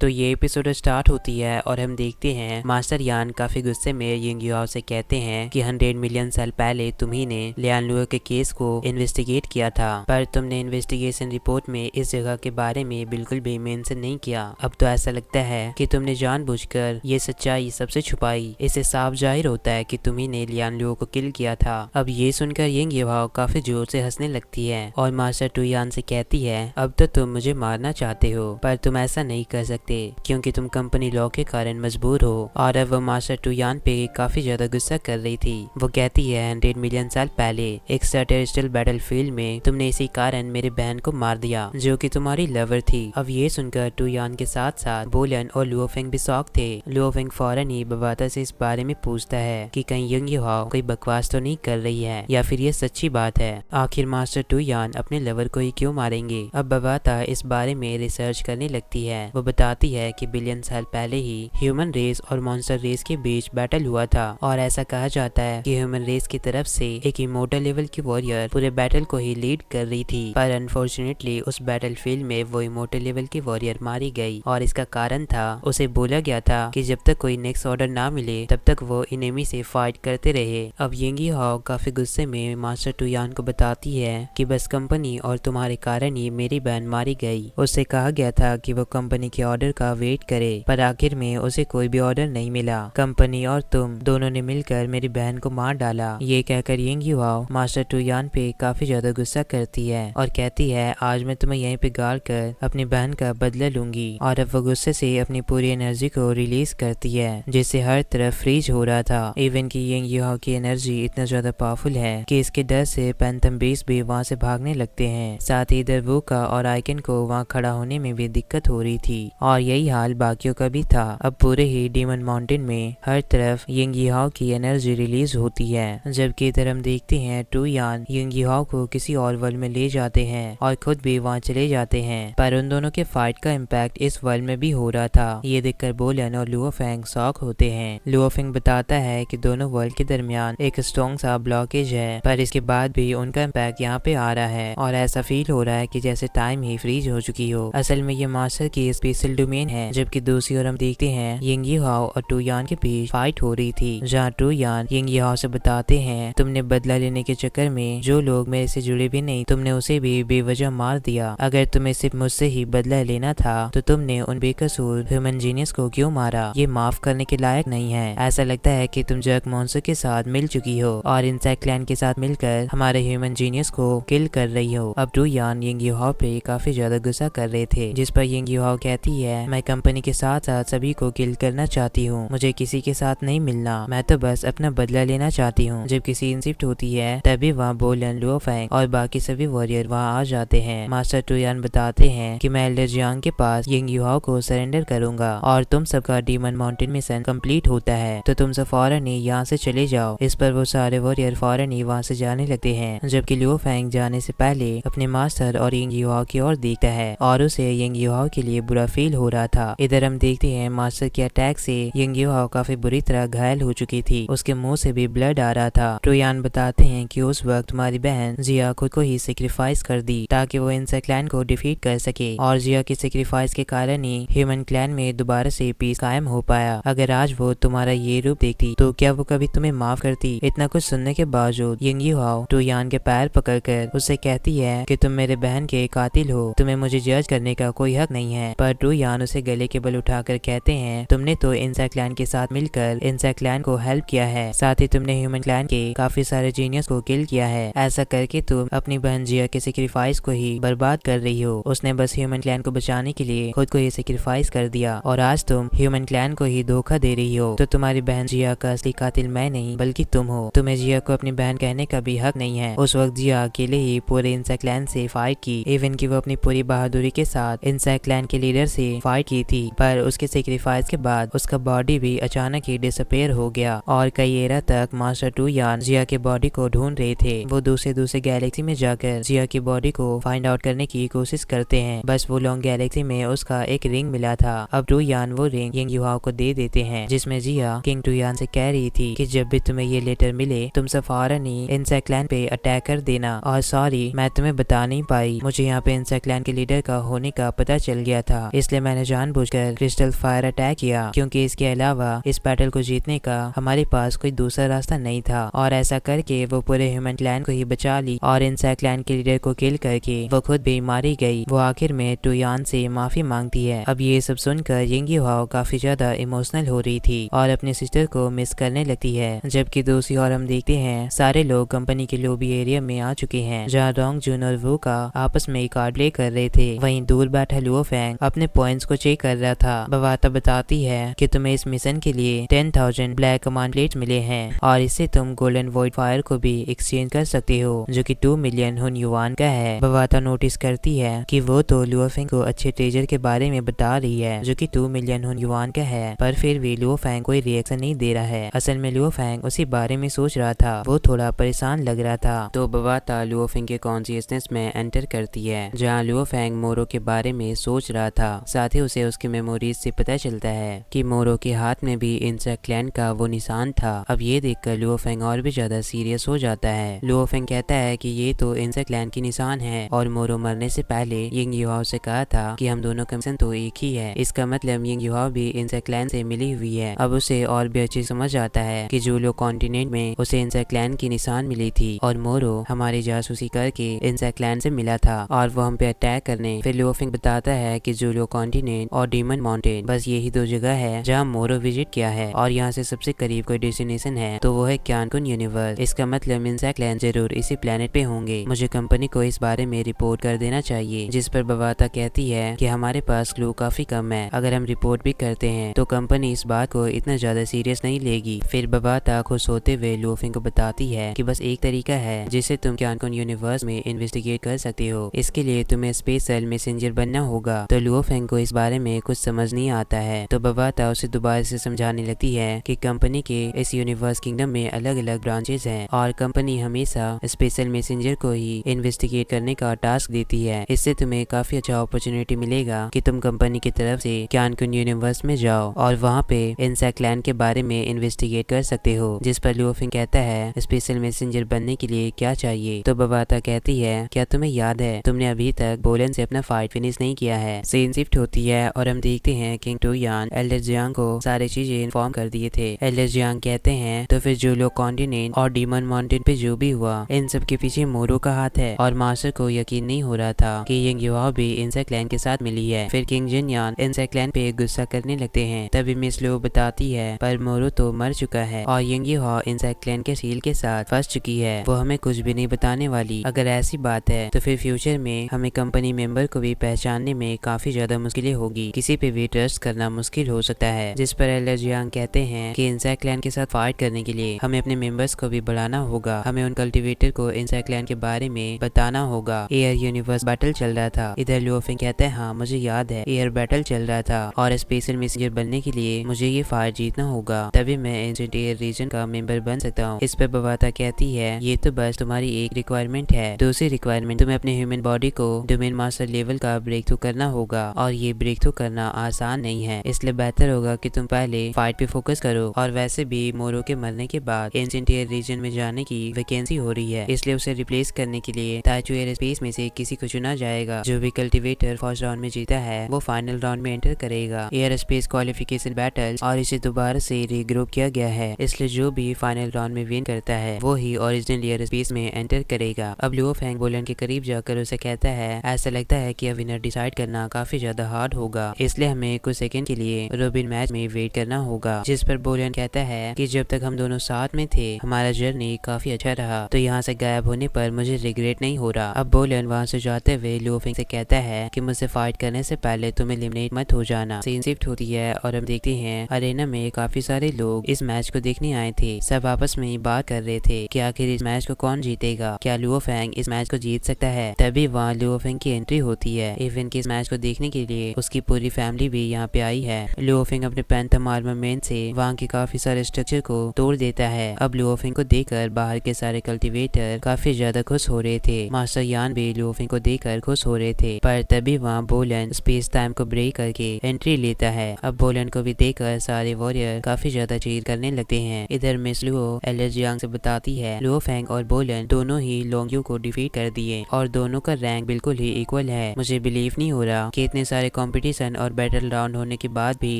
तो ये episode start होती है और हम देखते हैं मास्टर यान काफी गुस्से में यिंग युआओ से कहते हैं कि 100 मिलियन साल पहले तुम्ही ने लियान लुओ के केस को इन्वेस्टिगेट किया था, पर तुमने इन्वेस्टिगेशन रिपोर्ट में इस जगह के बारे में बिल्कुल भी मेंशन नहीं किया। अब तो ऐसा लगता है कि तुमने जानबूझकर ये सच्चाई सबसे छुपाई। इससे साफ जाहिर होता है कि तुम्ही ने लियान लुओ को किल किया था। अब ये सुनकर यिंग युआओ काफी जोर से हंसने लगती है और मास्टर टू यान से कहती है अब तो तुम मुझे मारना चाहते हो, पर तुम ऐसा नहीं कर सकते क्योंकि तुम कंपनी लॉ के कारण मजबूर हो। और अब वो मास्टर टू यान पे काफी ज्यादा गुस्सा कर रही थी। वो कहती है 100 मिलियन साल पहले एक टेरेस्ट्रियल बैटलफील्ड में तुमने इसी कारण मेरी बहन को मार दिया जो कि तुम्हारी लवर थी। अब ये सुनकर टू यान के साथ साथ बोलन और लुओ फेंग भी शॉक थे। लुओ फेंग फौरन ही बबाता से इस बारे में पूछता है कि कहीं यिंग युआओ कोई बकवास तो नहीं कर रही है या फिर ये सच्ची बात है। आखिर मास्टर टू यान अपने लवर को ही क्यों मारेंगे। अब बबाता इस बारे में रिसर्च करने लगती है। वो बताती है कि बिलियन साल पहले ही ह्यूमन रेस और मॉन्स्टर रेस के बीच बैटल हुआ था और ऐसा कहा जाता है कि ह्यूमन रेस की तरफ से एक इमोर्टल लेवल की वॉरियर पूरे बैटल को ही लीड कर रही थी, पर अनफॉर्चुनेटली उस बैटल फील्ड में वो इमोर्टल लेवल की वॉरियर मारी गई और इसका कारण था उसे बोला गया था कि जब तक कोई नेक्स्ट ऑर्डर ना मिले तब तक वो इनेमी से फाइट करते रहे। अब यिंग युआओ काफी गुस्से में मास्टर टू यान को बताती है कि बस कंपनी और तुम्हारे कारण ही मेरी बहन मारी गई। उससे कहा गया था कि वो कंपनी के ऑर्डर का वेट करे, पर आखिर में उसे कोई भी ऑर्डर नहीं मिला। कंपनी और तुम दोनों ने मिलकर मेरी बहन को मार डाला। ये कहकर यिंग युआओ मास्टर टू यान पे काफी ज्यादा गुस्सा करती है और कहती है आज मैं तुम्हें यहीं पे गाड़ कर अपनी बहन का बदला लूंगी। और अब वो गुस्से से अपनी पूरी एनर्जी को रिलीज करती है जिससे हर तरफ फ्रीज हो रहा था। इवन की यिंग युआओ की एनर्जी इतना ज्यादा पावरफुल है कि इसके डर से पैंथम बेस भी वहाँ से भागने लगते हैं। साथ ही इधर वोका और आइकन को वहाँ खड़ा होने में भी दिक्कत हो रही थी और यही हाल बाकियों का भी था। अब पूरे ही डीमन माउंटेन में हर तरफ यिंग युआओ की एनर्जी रिलीज होती है, जबकि इधर हम देखते हैं टू यान यिंग युआओ को किसी और वर्ल्ड में ले जाते हैं और खुद भी वहाँ चले जाते हैं, पर उन दोनों के फाइट का इम्पैक्ट इस वर्ल्ड में भी हो रहा था। ये देखकर बोलन और लुओ फेंग शॉक होते हैं। लुओ फेंग बताता है कि दोनों वर्ल्ड के दरमियान एक स्ट्रॉन्ग सा ब्लॉकेज है, पर इसके बाद भी उनका इम्पैक्ट यहाँ पे आ रहा है और ऐसा फील हो रहा है कि जैसे टाइम ही फ्रीज हो चुकी हो। असल में ये मास्टर की स्पेशल डोमेन है। जबकि दूसरी ओर हम देखते हैं यिंग युआओ और टू यान के बीच फाइट हो रही थी, जहाँ टू यान यिंग युआओ से बताते हैं तुमने बदला लेने के चक्कर में जो लोग मेरे से जुड़े भी नहीं तुमने उसे भी बेवजह मार दिया। अगर तुम्हें सिर्फ मुझसे ही बदला लेना था तो तुमने उन बेकसूर ह्यूमन जीनियस को क्यों मारा। ये माफ करने के लायक नहीं है। ऐसा लगता है कि तुम जर्क मॉन्स्टर के साथ मिल चुकी हो और इंसेक्ट क्लैन के साथ मिलकर हमारे ह्यूमन जीनियस को किल कर रही हो। अब टू यान यिंग युआओ पे काफी ज्यादा गुस्सा कर रहे थे, जिस पर यिंग युआओ कहती है मैं कंपनी के साथ साथ सभी को किल करना चाहती हूँ, मुझे किसी के साथ नहीं मिलना, मैं तो बस अपना बदला लेना चाहती हूँ। जब किसी शिफ्ट होती है तभी वहाँ बोलन लुओ फेंग और बाकी सभी वॉरियर वहाँ आ जाते हैं। मास्टर टू यान बताते हैं कि मैं एल्डर जियांग के पास यिंग युआओ को सरेंडर करूंगा और तुम सबका डीमन माउंटेन मिशन कंप्लीट होता है तो तुम सब फौरन ही यहाँ से चले जाओ। इस पर वो सारे वॉरियर फौरन ही वहाँ से जाने लगते हैं, जबकि लुओ फेंग जाने से पहले अपने मास्टर और यिंग युआओ की ओर देखता है और उसे यिंग युआओ के लिए बुरा फील हो रहा था। इधर हम देखते हैं मास्टर के अटैक से यिंग युआओ काफी बुरी तरह घायल हो चुकी थी, उसके मुंह से भी ब्लड आ रहा था। टू यान बताते हैं कि उस वक्त तुम्हारी बहन जिया खुद को ही सेक्रीफाइस कर दी ताकि वो इंसेक्ट क्लैन को डिफीट कर सके और जिया की सेक्रीफाइस के कारण ही ह्यूमन क्लैन में दोबारा से पीस कायम हो पाया। अगर आज वो तुम्हारा ये रूप देखती तो क्या वो कभी तुम्हें माफ करती। इतना कुछ सुनने के बावजूद यिंग युआओ टू यान के पैर पकड़कर उससे कहती है कि तुम मेरे बहन के कातिल हो, तुम्हें मुझे जज करने का कोई हक नहीं है। पर टू यान उसे गले के बल उठाकर कहते हैं तुमने तो इंसेक्ट क्लैन के साथ मिलकर इंसेक्ट क्लैन को हेल्प किया है, साथ ही तुमने ह्यूमन क्लैन के काफी सारे जीनियस को किल किया है। ऐसा करके तुम अपनी बहन जिया के सेक्रीफाइस को ही बर्बाद कर रही हो। उसने बस ह्यूमन क्लैन को बचाने के लिए खुद को ही सेक्रीफाइस कर दिया और आज तुम ह्यूमन क्लैन को ही धोखा दे रही हो। तो तुम्हारी बहन जिया का असली कातिल मैं नहीं बल्कि तुम हो। तुम्हें जिया को अपनी बहन कहने का भी हक नहीं है। उस वक्त जिया अकेले ही पूरे इंसेक्ट क्लैन से फाइट की, इवन की वो अपनी पूरी बहादुरी के साथ इंसेक्ट क्लैन के लीडर से फाइट की थी, पर उसके सेक्रीफाइस के बाद उसका बॉडी भी अचानक ही डिसअपेयर हो गया और कई एरा तक मास्टर टू यान जिया के बॉडी को ढूंढ रहे थे। वो दूसरे गैलेक्सी में जाकर जिया की बॉडी को फाइंड आउट करने की कोशिश करते हैं। बस वो लॉन्ग गैलेक्सी में उसका एक रिंग मिला था। अब टू यान वो रिंग यिंग युआओ को दे देते हैं, जिसमें जिया किंग टू यान से कह रही थी कि जब भी तुम्हें ये लेटर मिले तुम सब फौरन ही इंसेक्ट क्लैन पे अटैक कर देना। और सॉरी मैं तुम्हें बता नहीं पाई, मुझे यहाँ पे इंसेक्ट क्लैन के लीडर का होने का पता चल गया था, इसलिए मैंने जानबूझकर क्रिस्टल फायर अटैक किया क्योंकि इसके अलावा इस बैटल को जीतने का हमारे पास कोई दूसरा रास्ता नहीं था। और ऐसा करके वो पूरे ह्यूमन क्लैन को ही बचा ली और इंसेक्ट क्लैन के लीडर को किल करके वो खुद भी मारी गई। वो आखिर में टुयान से माफी मांगती है। अब ये सब सुनकर यिंग युहाओ काफी ज्यादा इमोशनल हो रही थी और अपने सिस्टर को मिस करने लगती है। जबकि दूसरी ओर हम देखते हैं सारे लोग कंपनी के लॉबी एरिया में आ चुके हैं जहाँ डोंग जुन और वू का आपस में कार्ड प्ले कर रहे थे। वहीं दूर बैठा लुओ फेंग अपने पॉइंट्स को चेक कर रहा था। बवाता बताती है कि तुम्हें इस मिशन के लिए 10,000 ब्लैक कमांड प्लेट मिले हैं और इससे तुम गोल्डन वॉइड फायर को भी एक्सचेंज कर सकते हो जो कि 2 मिलियन हुन युआन का है। बवाता नोटिस करती है कि वो तो लुओ फेंग को अच्छे ट्रेजर के बारे में बता रही है जो कि 2 मिलियन हुन युआन का है, पर फिर भी लुओ फेंग कोई रिएक्शन नहीं दे रहा है। असल में लुओ फेंग उसी बारे में सोच रहा था। वो थोड़ा परेशान लग रहा था। तो बवाता लुओ फेंग के कॉन्शियसनेस में एंटर करती है जहाँ लुओ फेंग मोरो के बारे में सोच रहा था। साथ ही उसे उसकी मेमोरीज से पता चलता है कि मोरो के हाथ में भी इंसेक्ट क्लैन का वो निशान था। अब ये देखकर लुओ फेंग और भी ज्यादा सीरियस हो जाता है। लुओ फेंग कहता है कि ये तो इंसेक्ट क्लैन की निशान है और मोरो मरने से पहले यिंग युहाओ से कहा था कि हम दोनों का मिशन तो एक ही है। इसका मतलब यिंग युहाओ भी इंसेक्ट क्लैन से मिली हुई है। अब उसे और भी अच्छी समझ आता है कि जूलो कॉन्टिनेंट में उसे इंसेक्ट क्लैन की निशान मिली थी और मोरो हमारी जासूसी करके इंसेक्ट क्लैन से मिला था और वो हम पे अटैक करने। फिर लुओ फेंग बताता है कि जूलो कॉन्टिनेंट और डीमन माउंटेन बस यही 2 जगह है जहाँ मोरो विजिट किया है और यहाँ से सबसे करीब कोई डेस्टिनेशन है तो वो है क्यानकुन यूनिवर्स। इसका मतलब इंसेक्ट क्लैन जरूर इसी प्लेनेट पे होंगे। मुझे कंपनी को इस बारे में रिपोर्ट कर देना चाहिए। जिस पर बवाता कहती है कि हमारे पास क्लू काफी कम है, अगर हम रिपोर्ट भी करते हैं तो कंपनी इस बात को इतना ज्यादा सीरियस नहीं लेगी। फिर बवाता खुश होते हुए लुओ फेंग को बताती है कि बस एक तरीका है जिससे तुम क्यानकुन यूनिवर्स में इन्वेस्टिगेट कर सकते हो। इसके लिए तुम्हें स्पेशल मैसेंजर बनना होगा। तो लुओ फेंग को इस बारे में कुछ समझ नहीं आता है। तो बवाता उसे दोबारा से समझाने लगती है कि कंपनी के इस यूनिवर्स किंगडम में अलग अलग ब्रांचेस हैं और कंपनी हमेशा स्पेशल मैसेंजर को ही इन्वेस्टिगेट करने का टास्क देती है। इससे तुम्हें काफी अच्छा अपॉर्चुनिटी मिलेगा कि तुम कंपनी की तरफ से क्यानकुन यूनिवर्स में जाओ और वहाँ पे इंसेक्ट क्लैन के बारे में इन्वेस्टिगेट कर सकते हो। जिस पर लुओ फेंग कहता है स्पेशल मैसेंजर बनने के लिए क्या चाहिए। तो बवाता कहती है क्या तुम्हें याद है तुमने अभी तक बोलन से अपना फाइट फिनिश नहीं किया है। सीन शिफ्ट होती है और हम देखते हैं किंग टुयान एल्डर जियांग को सारी चीजें इन्फॉर्म कर दिए थे। एल्डर जियांग कहते हैं तो फिर जूलो कॉन्टिनेंट और डीमन माउंटेन पे जो भी हुआ इन सब के पीछे मोरो का हाथ है। और मास्टर को यकीन नहीं हो रहा था कि यिंग युहाओ भी इंसेक्ट क्लैन के साथ मिली है। फिर किंग जिनयान इंसेक्ट क्लैन पे गुस्सा करने लगते हैं। तभी मिस लो बताती है पर मोरो तो मर चुका है और यिंग युहाओ इंसेक्ट क्लैन के सील के साथ फंस चुकी है। वो हमें कुछ भी नहीं बताने वाली। अगर ऐसी बात है तो फिर फ्यूचर में हमें कंपनी मेंबर को भी पहचानने में काफी ज्यादा मुश्किलें होगी। किसी पे भी ट्रस्ट करना मुश्किल हो सकता है। जिस पर एल्डर जियांग कहते हैं कि इंसेक्ट क्लैन के साथ फाइट करने के लिए हमें अपने मेंबर्स को भी बढ़ाना होगा। हमें उन कल्टिवेटर को इंसेक्ट क्लैन के बारे में बताना होगा। एयर यूनिवर्स बैटल चल रहा था। इधर लुओ फेंग कहता है हाँ मुझे याद है एयर बैटल चल रहा था और स्पेशल मैसेंजर बनने के लिए मुझे ये फाइट जीतना होगा, तभी मैं एंशिएंट एयर रीजन का मेंबर बन सकता हूँ। इस पर बवाता कहती है ये तो बस तुम्हारी एक रिक्वायरमेंट है। दूसरी रिक्वायरमेंट तुम्हें अपने ह्यूमन बॉडी को डोमेन मास्टर लेवल का ब्रेक थ्रू करना होगा और ये ब्रेक थ्रू करना आसान नहीं है। इसलिए बेहतर होगा कि तुम पहले फाइट पे फोकस करो। और वैसे भी मोरो के मरने के बाद एंशिएंट एयर रीजन में जाने की वैकेंसी हो रही है, इसलिए उसे रिप्लेस करने के लिए ताइचू एयर स्पेस में से किसी को चुना जाएगा। जो भी कल्टिवेटर फर्स्ट राउंड में जीता है वो फाइनल राउंड में एंटर करेगा। एयर स्पेस क्वालिफिकेशन बैटल और इसे दोबारा से रीग्रुप किया गया है, इसलिए जो भी फाइनल राउंड में विन करता है वो ही ओरिजिनल एयर स्पेस में एंटर करेगा। अब लुओ फेंग बोलन के करीब जाकर उसे कहता है ऐसा लगता है कि अब विनर डिसाइड करना काफी ज्यादा हार्ड होगा, इसलिए हमें कुछ सेकंड के लिए रोबिन मैच में वेट करना होगा। जिस पर बोलन कहता है कि जब तक हम दोनों साथ में थे हमारा जर्नी काफी अच्छा रहा, तो यहाँ से गायब होने पर मुझे रिग्रेट नहीं हो रहा। अब बोलन वहाँ से जाते हुए लुओ फेंग से कहता है कि मुझसे फाइट करने से पहले तुम एलिमिनेट मत हो जाना। सीन शिफ्ट होती है और हम देखते हैं अरेना में काफी सारे लोग इस मैच को देखने आए थे। सब आपस में बात कर रहे थे कि आखिर इस मैच को कौन जीतेगा, क्या लुओ फेंग इस मैच को जीत सकता है। तभी वहाँ लुओ फेंग की एंट्री होती है। इवेंट के इस मैच को देखने के लिए उसकी पूरी फैमिली भी यहाँ पे आई है। लुओ फेंग अपने पैंथम आर्मामेंट से वहाँ के काफी सारे स्ट्रक्चर को तोड़ देता है। अब लुओ फेंग को देखकर बाहर के सारे कल्टिवेटर काफी ज्यादा खुश हो रहे थे। मास्टर यान भी लुओ फेंग को देखकर खुश हो रहे थे, पर तभी वहाँ बोलन स्पेस टाइम को ब्रेक करके एंट्री लेता है। अब बोलन को भी देखकर सारे वॉरियर काफी ज्यादा चीर करने लगते हैं। इधर मिस लुओ एल्डर जियांग से बताती है लुओ फेंग और बोलन दोनों ही लोंगयू को डिफीट कर दिए और दोनों का रैंक बिल्कुल ही इक्वल है। मुझे बिलीव नहीं हो रहा कि इतने सारे कंपटीशन और बैटल राउंड होने के बाद भी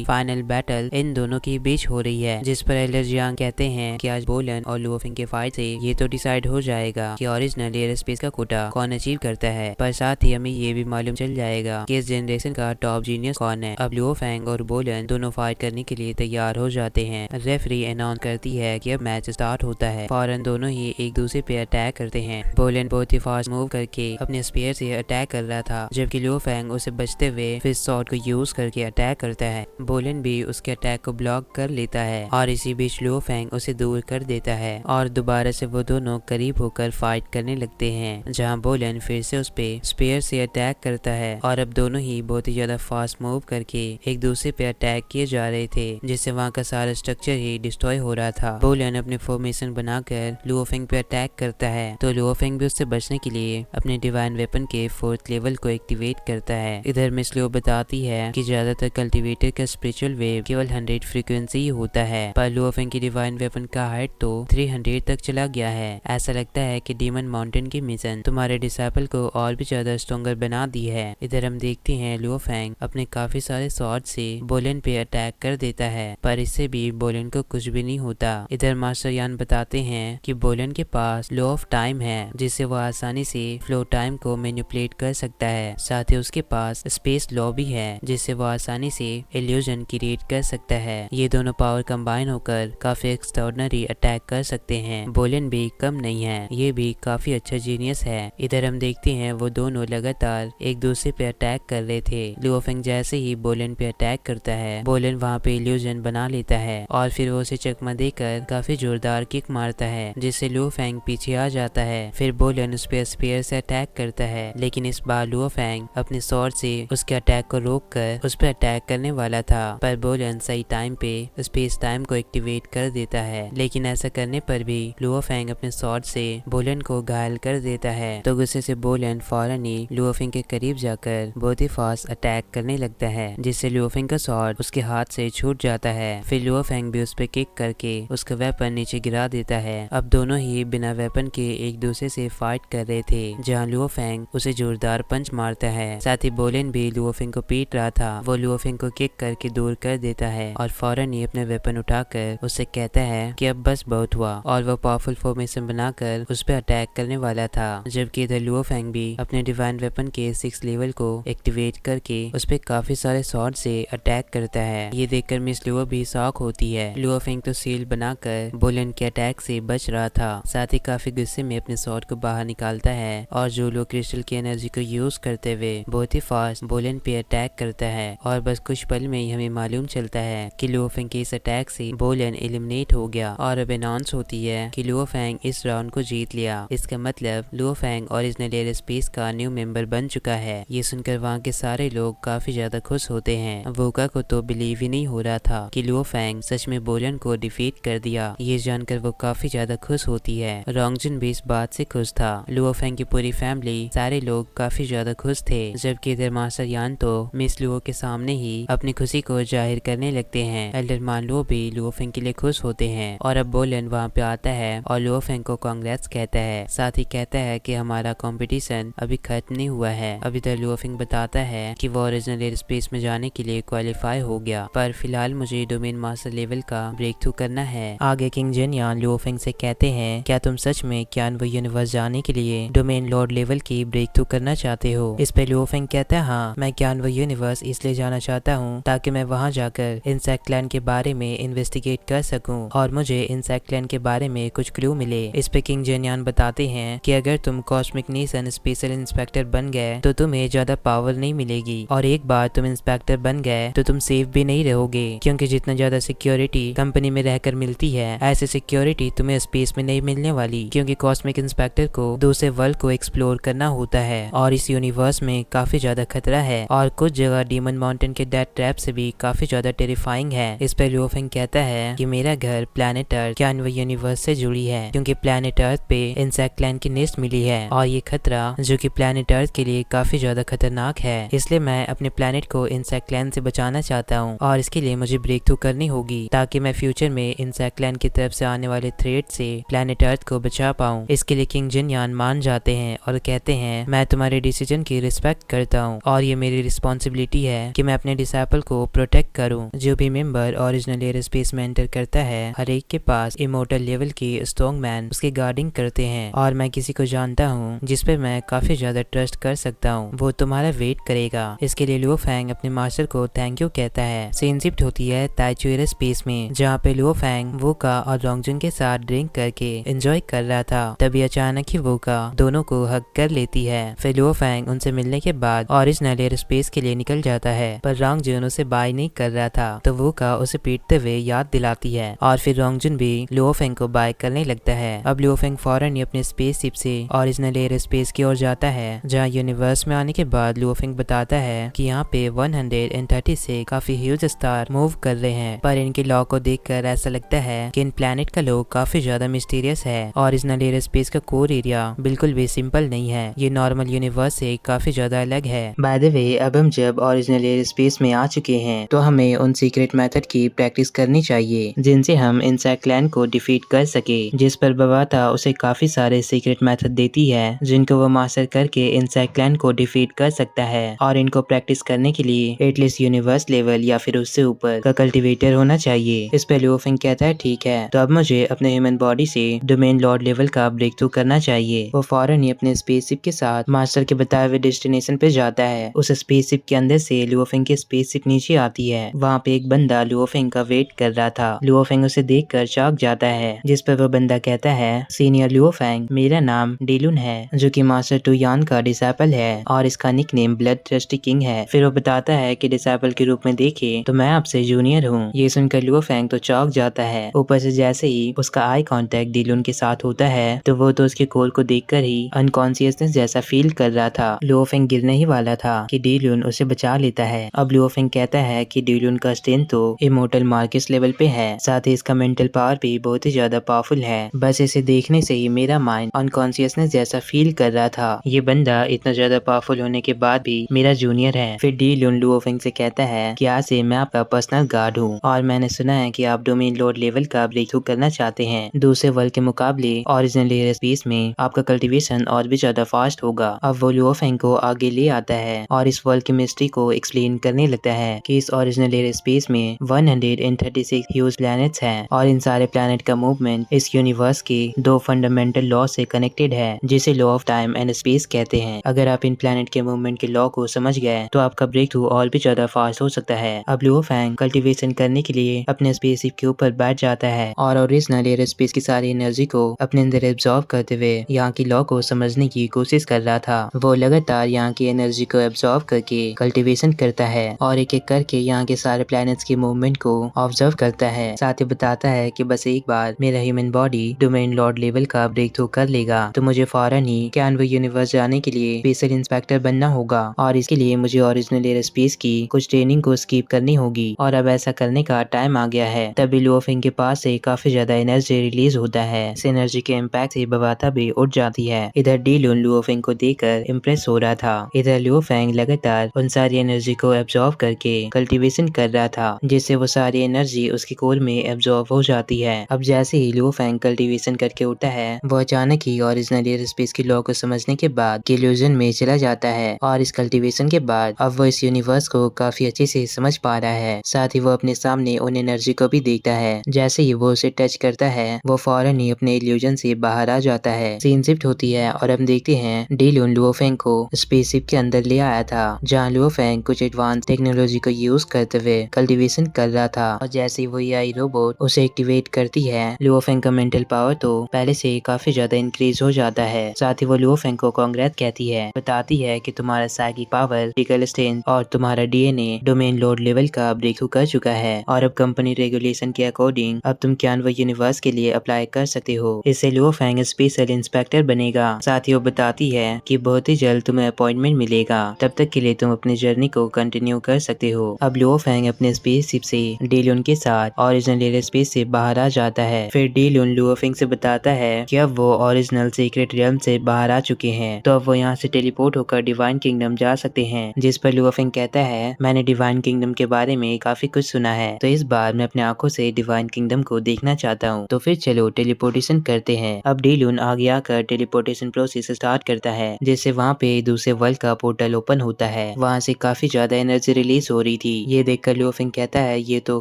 फाइनल बैटल इन दोनों के बीच हो रही है, जिस पर एलर जियांग कहते हैं कि आज बोलन और लुओफिंग के फाइट से ये तो डिसाइड हो जाएगा कि ओरिजिनल एयर स्पेस का कोटा कौन अचीव करता है, पर साथ ही हमें ये भी मालूम चल जाएगा कि इस जनरेशन का टॉप जीनियस कौन है। अब लुओफिंग और बोलन दोनों फाइट करने के लिए तैयार हो जाते हैं। रेफरी अनाउंस करती है कि अब मैच स्टार्ट होता है। फौरन दोनों ही एक दूसरे पे अटैक करते हैं। बोलन बहुत ही फास्ट मूव करके अपने स्पीयर से अटैक कर रहा था, जबकि लुओफिंग उसे बचते हुए फिश शॉट को यूज करके अटैक करता है। बोलन भी उसके अटैक को ब्लॉक कर लेता है और इसी बीच लुओफिंग उसे दूर कर देता है और दोबारा से वो दोनों करीब होकर फाइट करने लगते हैं, जहां बोलन फिर से उस पे स्पीयर से अटैक करता है और अब दोनों ही बहुत ही ज्यादा फास्ट मूव करके एक दूसरे पे अटैक किए जा रहे थे, जिससे वहाँ का सारा स्ट्रक्चर ही डिस्ट्रॉय हो रहा था। बोलन अपने फॉर्मेशन बनाकर लुओफिंग पे अटैक करता है, तो लुओफिंग भी उससे बचने के लिए अपने डिवाइन वेपन के 4th लेवल को एक्टिवेट करता है। इधर मिस लियो बताती है कि ज्यादातर कल्टीवेटर का स्पिरिचुअल वेव केवल 100 फ्रीक्वेंसी ही होता है, पर लुओफिंग की डिवाइन वेपन का हाइट तो 300 तक चला गया है। ऐसा लगता है कि डीमन माउंटेन की मिशन तुम्हारे डिसाइपल को और भी ज्यादा स्ट्रॉन्गर बना दी है। इधर हम देखते हैं लुओफिंग अपने काफी सारे शॉट से बोलन पे अटैक कर देता है, पर इससे भी बोलन को कुछ भी नहीं होता। इधर मास्टर यान बताते हैं कि बोलन के पास लो ऑफ टाइम है, जिससे वह आसानी से फ्लो टाइम को मैनिपुलेट कर सकता है। साथ ही उसके पास स्पेस लॉ भी है, जिससे वह आसानी से इल्यूजन क्रिएट कर सकता है। ये दोनों पावर कंबाइन होकर काफी एक्स्ट्राऑर्डिनरी अटैक कर सकते हैं। बोलन भी कम नहीं है, ये भी काफी अच्छा जीनियस है। इधर हम देखते हैं वो दोनों लगातार एक दूसरे पे अटैक कर रहे थे। लुओफिंग जैसे ही बोलन पे अटैक करता है, बोलन वहाँ पे इल्यूजन बना लेता है और फिर वो उसे चकमा देकर काफी जोरदार किक मारता है, जिससे लुओफिंग पीछे आ जाता है। फिर बोलन उस पे स्पीयर से अटैक करता है, लेकिन इस बार लुओफिंग अपने स्वॉर्ड से उसके अटैक को रोककर उस पे अटैक करने वाला था, पर बोलन सही टाइम पे स्पेस टाइम को एक्टिवेट कर देता है। लेकिन ऐसा करने पर भी लुओफिंग अपने स्वॉर्ड से बोलन को घायल कर देता है, तो गुस्से से बोलन फौरन ही लुओफिंग के करीब जाकर बहुत ही फास्ट अटैक करने लगता है, जिससे लुओफिंग का स्वॉर्ड उसके हाथ से छूट जाता है। फिर लुओफिंग भी उस पे किक करके उसका वेपन नीचे गिरा देता है। अब दोनों ही बिना वेपन के एक दूसरे से फाइट कर रहे थे, जहाँ लुओफिंग उसे जोरदार पंच मारता है। साथ ही बोलन भी लुओफिंग को पीट रहा था, वो लुओफिंग को किक करके दूर कर देता है और फौरन ही अपने वेपन उठाकर उससे कहता है कि अब बस बहुत हुआ, और वो पावरफुल फॉर्मेशन बनाकर उस पर अटैक करने वाला था। जबकि इधर लुओफिंग भी अपने डिवाइन वेपन के 6th लेवल को एक्टिवेट करके उस पे काफी सारे शॉट से अटैक करता है। ये देखकर मिस लियो भी शॉक होती है। लुओफिंग तो सील बनाकर बोलन के अटैक से बच रहा था, साथ ही काफी गुस्से में अपने शॉट को बाहर निकालता है और जोलो क्रिस्टल की एनर्जी को यूज करते हुए बहुत ही फास्ट बोलन पे अटैक करता है। और बस कुछ पल में ही हमें मालूम चलता है कि लुओफिंग के इस अटैक से बोलन एलिमिनेट हो गया और अब अनाउंस होती है कि लुओफिंग इस राउंड को जीत लिया। इसका मतलब लुओफिंग ओरिजिनल एयर स्पेस का न्यू मेंबर बन चुका है। ये सुनकर वहाँ के सारे लोग काफी ज्यादा खुश होते हैं। वोका को तो बिलीव ही नहीं हो रहा था कि लुओफिंग सच में बोलन को डिफीट कर दिया। ये जानकर वो काफी ज्यादा खुश होती है। रोंगजुन भी इस बात से खुश था। लुओफिंग की पूरी फैमिली, सारे लोग काफी ज्यादा खुश थे, जबकि इधर मास्टर यान तो मिस लुओ के सामने ही अपनी खुशी को जाहिर करने लगते हैं। एल्डर मान लुओ भी लुओफिंग के लिए खुश होते हैं और अब बोलन वहाँ पे आता है और लुओफिंग को कांग्रेस कहता है, साथ ही कहता है कि हमारा कंपटीशन अभी खत्म नहीं हुआ है। अब इधर लुओफिंग बताता है कि वो ओरिजिनल एयर स्पेस में जाने के लिए क्वालिफाई हो गया, पर फिलहाल मुझे डोमेन मास्टर लेवल का ब्रेक थ्रू करना है। आगे किंग जेनियान लुओफिंग से कहते हैं, क्या तुम सच में क्यान यूनिवर्स जाने के लिए डोमेन लॉर्ड लेवल की ब्रेक थ्रू करना चाहते हो? इस पे लुओफिंग कहता है, हाँ, मैं क्यान यूनिवर्स इसलिए जाना चाहता हूँ ताकि मैं वहाँ जाकर इंसेक्ट लैंड के बारे में इन्वेस्टिगेट कर सकूँ और मुझे इंसेक्ट लैंड के बारे में कुछ क्लू मिले। इस पे किंग जेनियान बताते हैं कि अगर तुम कॉस्मिक नेशन स्पेशल इंस्पेक्टर बन गए तो तुम्हें ज्यादा पावर नहीं मिलेगी, और एक बार तुम इंस्पेक्टर बन गए तो तुम सेफ भी नहीं रहोगे, क्योंकि जितना ज्यादा सिक्योरिटी कंपनी में रहकर मिलती है, ऐसे सिक्योरिटी तुम्हें स्पेस में नहीं मिलने वाली, क्योंकि कॉस्मिक इंस्पेक्टर को दूसरे वर्ल्ड को एक्सप्लोर करना होता है और इस यूनिवर्स में काफी ज्यादा खतरा है और कुछ जगह डीमन माउंटेन के डेथ ट्रैप से भी काफी ज्यादा टेरिफाइंग है। इस पर लुओफिंग कहता है कि मेरा घर प्लैनेट अर्थ क्यान यूनिवर्स से जुड़ी है, क्योंकि प्लैनेट अर्थ पे इंसेक्ट लैंड की नेस्ट मिली है और ये खतरा जो कि प्लैनेट अर्थ के लिए काफी ज्यादा खतरनाक है, इसलिए मैं अपने प्लैनेट को इंसेक्ट लैंड से बचाना चाहता हूँ और इसके लिए मुझे ब्रेक थ्रू करनी होगी ताकि मैं फ्यूचर में इंसेक्ट लैंड की तरफ से आने वाले थ्रेट से प्लैनेट अर्थ को बचा पाऊँ। इसके लिए किंग जिनयान मान जाते हैं और कहते हैं, मैं तुम्हारे डिसीजन की रिस्पेक्ट करता हूँ और ये मेरी रिस्पॉन्सिबिलिटी है कि मैं अपने डिसाइपल को प्रोटेक्ट करूँ। जो भी मेंबर ओरिजिनल एयर स्पेस में एंटर करता है, हर एक के पास इमोर्टल लेवल के स्ट्रॉन्ग मैन उसकी गार्डिंग करते हैं, और मैं किसी को जानता हूँ जिस पे मैं काफी ज्यादा ट्रस्ट कर सकता हूँ, वो तुम्हारा वेट करेगा। इसके लिए लुओ फैंग अपने मास्टर को थैंक यू कहता है। सीन शिफ्ट होती है ताइचू एयर स्पेस में, जहाँ पे लुओ फैंग वोका और रोंगजुन के साथ ड्रिंक करके एंजॉय कर रहा था। तभी अचानक ही वोका दोनों को हग कर लेती है। फिर लुओ फैंग उनसे मिलने के बाद ओरिजिनल एयर स्पेस के लिए निकल जाता है, पर रोंगजुन उसे बाय नहीं कर रहा था, तो वोका उसे पीटते हुए याद दिलाती है, और फिर रोंगजुन भी लुओ फैंग को बाय करने लगता है। अब लुओ फैंग फौरन ही अपने स्पेसशिप से ओरिजिनल एयर स्पेस की ओर जाता है, जहाँ यूनिवर्स में आने के बाद लुओ फैंग बताता है कि यहाँ पे 130 से काफी ह्यूज स्टार मूव कर रहे हैं, पर इनके लॉ को देखकर ऐसा लगता है कि इन प्लैनेट का लॉ काफी ज्यादा मिस्टीरियस है। ओरिजिनल एयर स्पेस का कोर एरिया बिल्कुल भी सिंपल नहीं है, ये नॉर्मल यूनिवर्स से काफी ज्यादा अलग है। बाय द वे, अब हम जब ओरिजिनल एयर स्पेस में आ चुके हैं, तो हमें उन सीक्रेट मेथड की प्रैक्टिस करनी चाहिए जिनसे हम इंसेक्ट क्लैन को डिफीट कर सके। जिस पर बबाता उसे काफी सारे सीक्रेट मेथड देती है, जिनको वो मास्टर करके इंसेक्ट क्लैन को डिफीट कर सकता है, और इनको प्रैक्टिस करने के लिए एटलीस्ट यूनिवर्स लेवल या फिर उससे ऊपर का कल्टिवेटर होना चाहिए। इस पर लुओ फैंग कहता है ठीक है, तो अब मुझे अपने ह्यूमन बॉडी से डोमेन लॉर्ड लेवल का ब्रेक थ्रू करना चाहिए। वो फौरन ही अपने स्पेसशिप के साथ मास्टर के बताए हुए डेस्टिनेशन पे जाता है। उस स्पेसशिप के अंदर से लुओ फैंग की स्पेसशिप नीचे आती है। वहाँ पे एक बंदा लुओ फैंग का वेट कर रहा था। लुओ फैंग उसे देखकर चौंक जाता है, जिस पर वो बंदा कहता है, सीनियर लुओ फैंग, मेरा नाम डेलुन है, जो कि मास्टर टू यान का डिसाइपल है, और इसका निकनेम ब्लड थर्स्टी किंग है। फिर वो बताता है कि डिसाइपल के रूप में देखे तो मैं आपसे जूनियर हूँ। ये सुनकर लुओ फैंग तो चौंक जाता है। ऊपर से जैसे ही उसका आई कांटेक्ट डेलुन के साथ होता है, तो वो तो उसके कोर को देखकर ही अनकॉन्शियसनेस जैसा फील कर रहा था। लुओ फैंग गिरने ही वाला था कि डेलुन उसे बचा लेता है। अब लुओ फैंग कहता है कि डेलुन का स्ट्रेंथ तो इमोर्टल मार्केस लेवल पे है, साथ ही इसका मेंटल पावर भी बहुत ही ज्यादा पावरफुल है। बस इसे देखने से ही मेरा माइंड अनकॉन्शियसनेस जैसा फील कर रहा था। ये बंदा इतना ज्यादा पावरफुल होने के बाद भी मेरा जूनियर है। फिर डेलुन लुओ फैंग से कहता है कि आज से मैं आपका पर्सनल गार्ड हूँ, और मैंने सुना है कि आप डोमेन लॉर्ड लेवल का ब्रेक थ्रू करना चाहते हैं। दूसरे वर्ल्ड के मुकाबले ओरिजिनल एयर स्पेस में आपका कल्टीवेशन और भी ज्यादा फास्ट होगा। अब वो लुओ फैंग को आगे ले आता है और इस वर्ल्ड की मिस्ट्री को एक्सप्लेन करने लगता है कि इस ओरिजिनल एयर स्पेस में 136 ह्यूज प्लैनेट्स हैं, और इन सारे प्लैनेट का मूवमेंट इस यूनिवर्स के दो फंडामेंटल लॉ से कनेक्टेड है, जिसे law of time and space कहते हैं। अगर आप इन प्लैनेट के मूवमेंट के लॉ को समझ गए तो आपका ब्रेक थ्रू और भी ज्यादा फास्ट हो सकता है। अब लुओ फैंग कल्टीवेशन करने के लिए अपने स्पेसशिप के ऊपर बैठ जाता है, और ओरिजिनल एयर स्पेस की सारी एनर्जी को अपने अंदर एब्जॉर्ब करते हुए यहाँ की लॉ को समझने की कोशिश कर रहा था। वो लगातार यहाँ की एनर्जी को एब्जॉर्ब करके कल्टीवेशन करता है, और एक एक करके यहाँ के सारे प्लैनेट्स के मूवमेंट को ऑब्जर्व करता है। साथ ही बताता है कि बस एक बार मेरा human body domain Lord level का ब्रेक थ्रू कर लेगा, तो मुझे फौरन ही कैनवो यूनिवर्स जाने के लिए स्पेशल इंस्पेक्टर बनना होगा, और इसके लिए मुझे ओरिजिनल एयर स्पेस की कुछ ट्रेनिंग को स्किप करनी होगी, और अब ऐसा करने का टाइम आ गया है। तभी लुओ फैंग के पास से काफी ज्यादा एनर्जी रिलीज होता है। इस एनर्जी के इम्पैक्ट से बबाता भी उठ जाती है। इधर डेलुन लुओ फैंग को देखकर इम्प्रेस हो रहा था। इधर लुओ फैंग लगातार उन सारी एनर्जी को एब्जॉर्ब करके कल्टीवेशन कर रहा था, जिससे वो सारी एनर्जी उसके कोर में एब्जॉर्ब हो जाती है। अब जैसे ही लुओ फैंग कल्टीवेशन करके उठता है, वो अचानक ही ओरिजिनल एयर स्पेस की लॉ को समझने के बाद इल्यूजन में चला जाता है, और इस कल्टीवेशन के बाद अब वो इस यूनिवर्स को काफी अच्छे से समझ पा रहा है। साथ ही वो अपने सामने उन एनर्जी को भी देखता है। जैसे ही वो उसे टच करता है, वो फौरन ही अपने इल्यूजन से बाहर आ जाता है। सीन शिफ्ट होती है और हम देखते हैं डेलुन लुओ फैंग को स्पेसशिप के अंदर ले आया था, जहाँ लुओ फैंग कुछ एडवांस टेक्नोलॉजी को यूज करते हुए कल्टीवेशन कर रहा था। और जैसे ही वो एआई रोबोट उसे एक्टिवेट करती है, लुओ फैंग का मेंटल पावर तो पहले से काफी ज्यादा इंक्रीज हो जाता है। साथ ही वो लुओ फैंग को कांग्रेट कहती है, बताती है कि तुम्हारा साइकिक पावर, फिजिकल स्ट्रेंथ और तुम्हारा डीएनए डोमेन लॉर्ड लेवल का ब्रेक थ्रू कर चुका है, और अब कंपनी रेगुलेशन के अकॉर्डिंग अब तुम कैनवा यूनिवर्स के लिए अप्लाई कर सकते हो। इससे लुओ फैंग स्पेशल इंस्पेक्टर बनेगा। साथ ही वो बताती है कि बहुत ही जल्द तुम्हें अपॉइंटमेंट मिलेगा, तब तक के लिए तुम अपनी जर्नी को कंटिन्यू कर सकते हो। अब लुओ फैंग अपने स्पेसशिप से डेलुन के साथ ओरिजिनल एयर स्पेस से बाहर आ जाता है। फिर डेलुन लुओ फैंग से बताता है कि अब वो ओरिजिनल सीक्रेट रियल्म से बाहर आ चुके हैं, तो अब वो यहाँ से टेलीपोर्ट होकर डिवाइन किंगडम जा सकते हैं। जिस पर लुओ फैंग कहता है, मैंने डिवाइन किंगडम के बारे में काफी कुछ सुना है, तो इस बार मैं अपने आंखों से डिवाइन किंगडम को देखना चाहता हूँ, तो फिर चलो टेलीपोर्टेशन करते हैं। अब डेलुन आगे आकर टेलीपोर्टेशन प्रोसेस स्टार्ट करता है, जिससे वहाँ पे दूसरे वर्ल्ड का पोर्टल ओपन होता है। वहाँ से काफी ज्यादा एनर्जी रिलीज हो रही थी। ये देखकर लियोफिंग कहता है ये तो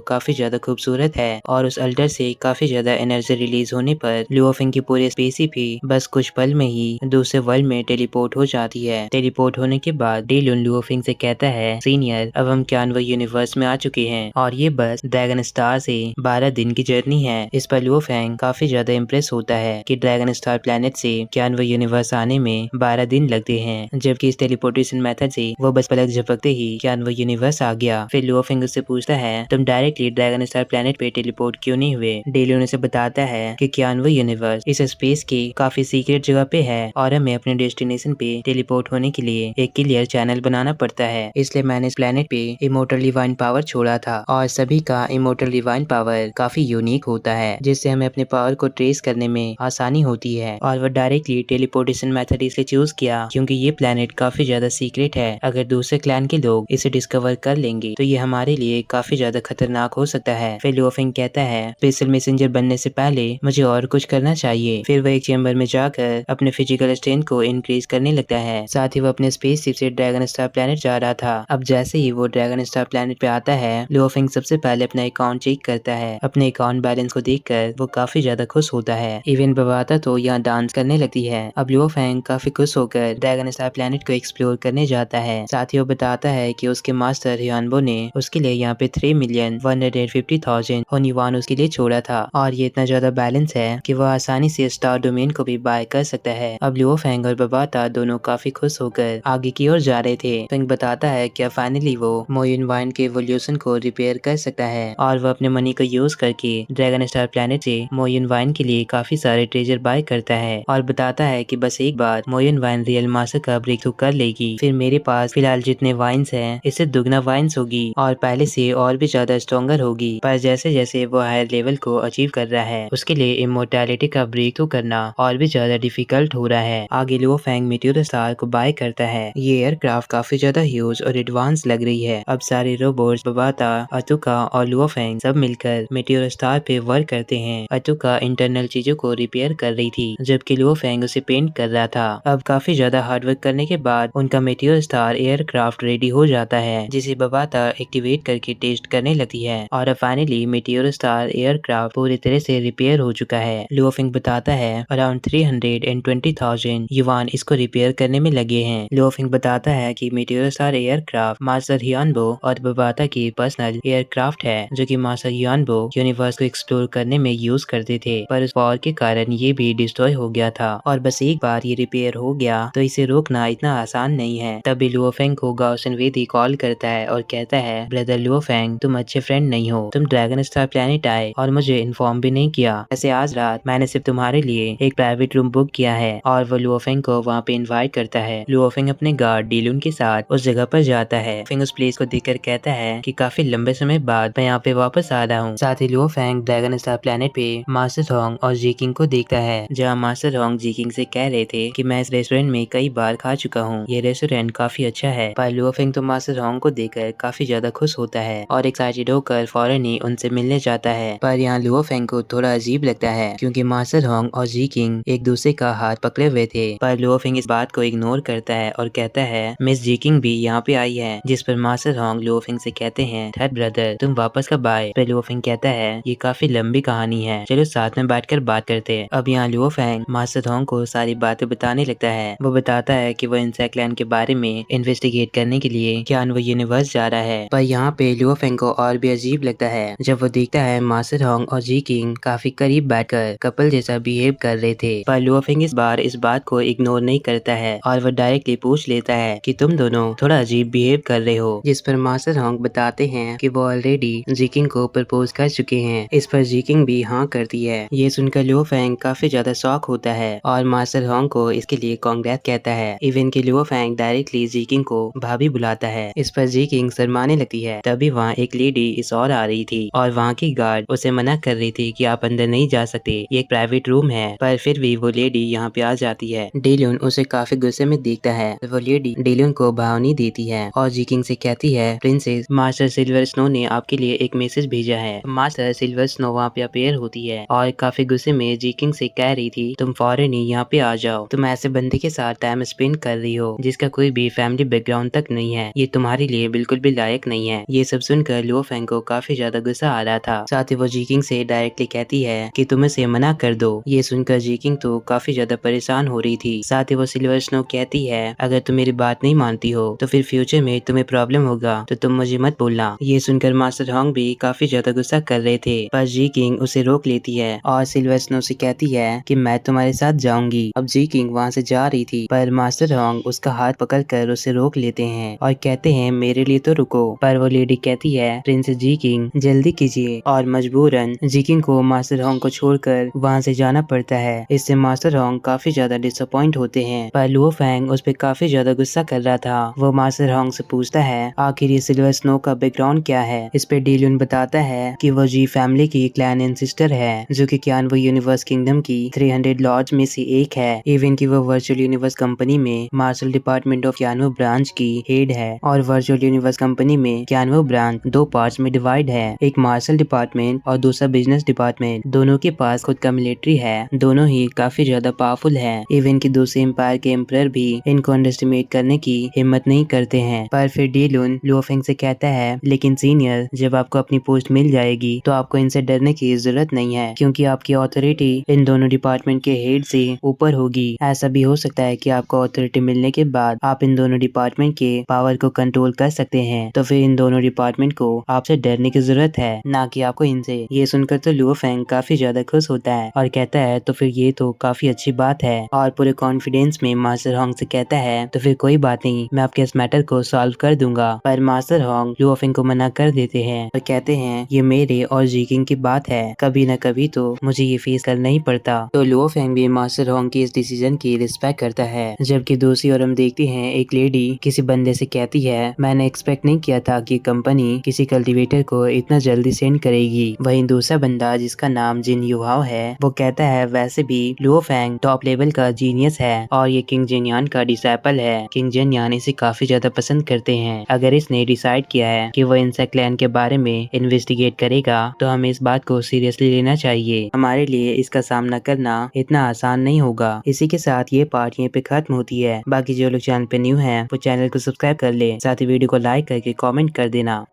काफी ज्यादा खूबसूरत है और उस अल्टर से काफी ज्यादा एनर्जी रिलीज होने पर लियोफिंग की पूरी स्पेसी भी बस कुछ पल में ही दूसरे वर्ल्ड में टेलीपोर्ट हो जाती है। टेलीपोर्ट होने के बाद डेलुन लियोफिंग से कहता है सीनियर अब हम क्यानवा यूनिवर्स में आ चुके हैं और ये बस ड्रैगन स्टार से 12 दिन की जर्नी है। इस पर लियोफिंग काफी ज्यादा इम्प्रेस होता है कि ड्रैगन स्टार प्लेनेट से क्यानवा यूनिवर्स आने में 12 दिन लगते हैं, जबकि इस टेलीपोर्टेशन मेथड से वो बस पलक झपकते ही क्यानवा यूनिवर्स आ गया। फिर लियोफिंग उससे पूछता है तुम डायरेक्टली ड्रैगन स्टार प्लेनेट पे टेलीपोर्ट क्यों नहीं हुए। डेलुन उसे बताता है कि क्यानवा यूनिवर्स इस स्पेस की काफी सीक्रेट जगह पे है और हमें अपने डेस्टिनेशन पे टेलीपोर्ट होने के लिए एक क्लियर चैनल बनाना पड़ता है, इसलिए मैंने इस प्लेनेट पे इमोर्टल डिवाइन पावर छोड़ा था और सभी का इमोर्टल डिवाइन पावर काफी यूनिक होता है जिससे हमें अपने पावर को ट्रेस करने में आसानी होती है। और वो डायरेक्टली टेलीपोर्टेशन मेथड इसलिए चूज किया क्योंकि ये प्लेनेट काफी ज्यादा सीक्रेट है। अगर दूसरे क्लैन के लोग इसे डिस्कवर कर लेंगे तो ये हमारे लिए काफी ज्यादा खतरनाक हो सकता है। फिर लियोफिंग कहता है स्पेशल मैसेंजर बनने से पहले मुझे और कुछ करना चाहिए। फिर वो एक चेम्बर में जाकर अपने फिजिकल स्ट्रेंथ को इंक्रीज करने लगता है। साथ ही वो अपने स्पेसशिप से ड्रैगन स्टार प्लेनेट जा रहा था। अब जैसे ही वो ड्रैगन स्टार प्लेनेट पे आता है लियोफिंग सबसे पहले अपना अकाउंट चेक करता है। अपने अकाउंट बैलेंस को देखकर वो काफी ज्यादा खुश होता है। इवन बबाता तो यहाँ डांस करने लगती है। अब लियोफिंग काफी खुश होकर ड्रैगन स्टार प्लेनेट को एक्सप्लोर करने जाता है। साथ ही वो बताता है कि उसके मास्टर ह्यानबो ने उसके लिए यहाँ पे 3,150,000 होनीवान उसके लिए छोड़ा था और ये इतना ज्यादा बैलेंस है कि वो आसानी से स्टार डोमेन को भी बाय कर सकता है। अब लियोफिंग और बबाता दोनों काफी खुश होकर आगे की ओर जा रहे थे। फिंग बताता है कि फाइनली वो मोयन वाइन के एवोल्यूशन को रिपेयर कर सकता है और वो अपने मनी को यूज करके ड्रैगन स्टार प्लेनेट से मोयन वाइन के लिए काफी सारे ट्रेजर बाय करता है और बताता है कि बस एक बार मोयन वाइन रियल मास्टर का ब्रेक थ्रू कर लेगी फिर मेरे पास फिलहाल जितने वाइन्स हैं इससे दुगना वाइन्स होगी और पहले से और भी ज्यादा स्ट्रॉन्गर होगी। पर जैसे जैसे वो हायर लेवल को अचीव कर रहा है उसके लिए इमोर्टैलिटी का ब्रेक थ्रू करना और भी ज्यादा डिफिकल्ट हो रहा है। आगे लियोफिंग मीटियोर स्टार को बाय करता है। ये एयरक्राफ्ट काफी ज्यादा ह्यूज और एडवांस लग रही है। अब सारे रोबोट्स बबाता, अतुका और लियोफिंग सब मिलकर मीटियोर स्टार पे वर्क करते हैं। अतुका इंटरनल चीजों को रिपेयर कर रही थी जबकि लियोफिंग उसे पेंट कर रहा था। अब काफी ज्यादा हार्डवर्क करने के बाद उनका मीटियोर स्टार एयरक्राफ्ट रेडी हो जाता है जिसे बबाता एक्टिवेट करके टेस्ट करने लगती है और फाइनली मीटियोर स्टार एयरक्राफ्ट पूरी तरह से रिपेयर हो चुका है। लियोफिंग बताता है अराउंड 320,000 युवान इसको रिपेयर करने में लगे हैं। लियोफिंग बताता है कि मीटियोर स्टार एयरक्राफ्ट मास्टर ह्यानबो और बबाता की पर्सनल एयरक्राफ्ट है जो कि मास्टर ह्यानबो यूनिवर्स को एक्सप्लोर करने में यूज करते थे, पर उस वॉर के कारण ये भी डिस्ट्रॉय हो गया था और बस एक बार ये रिपेयर हो गया तो इसे रोकना इतना आसान नहीं है। तभी लियोफिंग को गाओसन वेदी कॉल करता है और कहता है ब्रदर लियोफिंग तुम अच्छे फ्रेंड नहीं हो, तुम ड्रैगन स्टार प्लेनेट आए और मुझे इन्फॉर्म भी नहीं किया। ऐसे आज रात मैंने सिर्फ तुम्हारे लिए एक प्राइवेट रूम बुक किया है और वो लियोफिंग को वहाँ पे इनवाइट करता है। लियोफिंग अपने गार्ड डेलुन के साथ उस जगह पर जाता है। फिंग उस प्लेस को देखकर कहता है कि काफी लंबे समय बाद मैं यहाँ पे वापस आ रहा हूँ। साथ ही लियोफिंग ड्रैगन स्टार प्लेनेट पे मास्टर थोंग और जीकिंग को देखता है जहाँ मास्टर थोंग जीकिंग से कह रहे थे कि मैं इस रेस्टोरेंट में कई बार खा चुका हूँ, ये रेस्टोरेंट काफी अच्छा है। पर लियोफिंग तो मास्टर थोंग को देखकर काफी ज्यादा खुश होता है और एक्साइटेड होकर फौरन ही उनसे मिलने जाता है। पर यहाँ लियोफिंग को थोड़ा अजीब लगता है क्योंकि मास्टर थोंग और जीकिंग एक दूसरे का हाथ पकड़े हुए थे। पर लियोफिंग इस बात को इग्नोर करता है और कहता है मिस जीकिंग भी यहाँ पे आई है, जिस पर मास्टर थोंग लियोफिंग से कहते हैं थर्ड ब्रदर तुम वापस कब आए। पर लियोफिंग कहता है ये काफी लंबी कहानी है, चलो साथ में बैठकर बात करते हैं। अब यहाँ लियोफिंग मास्टर थोंग को सारी बातें बताने लगता है। वो बताता है कि वो इंसेक्ट लैंड के बारे में इन्वेस्टिगेट करने के लिए क्यानवा यूनिवर्स जा रहा है। पर यहाँ पे लियोफिंग को और भी अजीब लगता है जब वो देखता है मास्टर थोंग और जीकिंग काफी करीब बैठकर कपल जैसा बिहेव कर रहे थे। पर लियोफिंग इस बार इस बात को इग्नोर नहीं करता है और वो डायरेक्टली पूछ लेता है कि तुम दोनों थोड़ा अजीब बिहेव कर रहे हो, जिस पर मास्टर थोंग बताते हैं कि वो ऑलरेडी जीकिंग को प्रपोज कर चुके हैं। इस पर जीकिंग भी हाँ करती है। ये सुनकर लियोफिंग काफी ज्यादा शॉक होता है और मास्टर थोंग को इसके लिए कांग्रेस कहता है। इवन की लियोफिंग डायरेक्टली जीकिंग को भाभी बुलाता है। इस पर जीकिंग शर्माने लगती है। तभी वहाँ एक लेडी इस और आ रही थी और वहाँ की गार्ड उसे मना कर रही थी कि आप अंदर नहीं जा सकते, ये एक प्राइवेट रूम है। पर फिर भी वो लेडी यहाँ पे आ जाती है। डेलुन उसे काफी गुस्से में देखता है। वो लेडी डेलुन को भावनी देती है और जीकिंग से कहती है प्रिंसेस मास्टर सिल्वर स्नो ने आपके लिए एक मैसेज भेजा है। मास्टर सिल्वर स्नो वहाँ पे अपेयर होती है और काफी गुस्से में जीकिंग से कह रही थी तुम फौरन ही यहाँ पे आ जाओ, तुम ऐसे बंदे के साथ टाइम स्पेंड कर रही हो जिसका कोई भी फैमिली फैमिली बैकग्राउंड तक नहीं है, ये तुम्हारे लिए बिल्कुल भी लायक नहीं है। ये सब सुनकर लुओ फेंग को काफी ज्यादा गुस्सा आ रहा था। साथ ही वो जी किंग से डायरेक्टली कहती है कि तुम इसे मना कर दो। ये सुनकर जी किंग तो काफी ज्यादा परेशान हो रही थी। साथ ही वो सिल्वर स्नो कहती है अगर तुम मेरी बात नहीं मानती हो तो फिर फ्यूचर में तुम्हें प्रॉब्लम होगा, तो तुम मुझे मत बोलना। ये सुनकर मास्टर हॉन्ग भी काफी ज्यादा गुस्सा कर रहे थे, पर जी किंग उसे रोक लेती है और सिल्वर स्नो से कहती है कि मैं तुम्हारे साथ जाऊंगी। अब जी किंग वहाँ से जा रही थी, पर मास्टर हॉन्ग उसका हाथ पकड़कर उसे रोक लेते हैं और कहते हैं मेरे लिए तो रुको। पर वो लेडी कहती है प्रिंसेस जी किंग जल्दी कीजिए, और मजबूरन जी किंग को मास्टर हॉन्ग को छोड़कर वहाँ से जाना पड़ता है। इससे मास्टर हॉन्ग काफी ज्यादा डिसअपॉइंट होते हैं, पर लुओ फेंग उस पर काफी ज्यादा गुस्सा कर रहा था। वो मास्टर हॉन्ग से पूछता है आखिर ये सिल्वर स्नो का बैकग्राउंड क्या है। इस पे डीलून बताता है कि वो जी फैमिली की क्लैन एंसेस्टर है, जो कि क्यान वो यूनिवर्स किंगडम की 300 लॉर्ड्स में से एक है। इवन की वो वर्चुअल यूनिवर्स कंपनी में मार्शल डिपार्टमेंट ऑफ क्यानो ब्रांच की हेड है, और वर्चुअल यूनिवर्स कंपनी में क्यानो ब्रांच दो पार्ट्स में डिवाइड है, एक मार्शल डिपार्टमेंट और दूसरा बिजनेस डिपार्टमेंट। दोनों के पास खुद का मिलिट्री है, दोनों ही काफी ज्यादा पावरफुल है। इवन की दूसरे एम्पायर के एम्परर भी इनको अंडरस्टिमेट करने की हिम्मत नहीं करते हैं। पर फिर डीलून लुओ फेंग से कहता है लेकिन सीनियर, जब आपको अपनी पोस्ट मिल जाएगी तो आपको इनसे डरने की जरूरत नहीं है, क्योंकि आपकी अथॉरिटी इन दोनों डिपार्टमेंट के हेड से ऊपर होगी। ऐसा भी हो सकता है कि आपको अथॉरिटी मिलने के बाद आप इन दोनों डिपार्टमेंट के पावर को कंट्रोल कर सकते हैं, तो फिर इन दोनों डिपार्टमेंट को आपसे डरने की जरूरत है, ना कि आपको इनसे। ये सुनकर तो लुओ फेंग काफी ज्यादा खुश होता है और कहता है तो फिर ये तो काफी अच्छी बात है, और पूरे कॉन्फिडेंस में मास्टर हॉन्ग से कहता है तो फिर कोई बात नहीं, मैं आपके इस मैटर को सॉल्व कर दूंगा। पर मास्टर हॉन्ग लुओ फेंग को मना कर देते हैं और कहते हैं ये मेरे और जी किंग की बात है, कभी न कभी तो मुझे ये फेस करना ही पड़ता। तो लुओ फेंग भी मास्टर हॉन्ग की इस डिसीजन की रिस्पेक्ट करता है। जबकि दूसरी ओर हम देखते हैं एक लेडी किसी बंदे से कहती है मैंने एक्सपेक्ट नहीं किया था कि कंपनी किसी कल्टीवेटर को इतना जल्दी सेंड करेगी। वहीं दूसरा बंदा जिसका नाम जिन युहाओ है वो कहता है वैसे भी लुओ फेंग टॉप लेवल का जीनियस है और ये किंग जेन्यान का डिसाइपल है। किंग जेन्यान इसे काफी ज्यादा पसंद करते हैं। अगर इसने डिसाइड किया है कि वो इंसेक्ट क्लैन के बारे में इन्वेस्टिगेट करेगा तो हमें इस बात को सीरियसली लेना चाहिए। हमारे लिए इसका सामना करना इतना आसान नहीं होगा। इसी के साथ ये पार्ट यहीं पे खत्म होती है। बाकी जो लोग चैनल पे न्यू हैं वो चैनल को सब्सक्राइब कर ले, साथ ही वीडियो को लाइक करके कमेंट कर देना।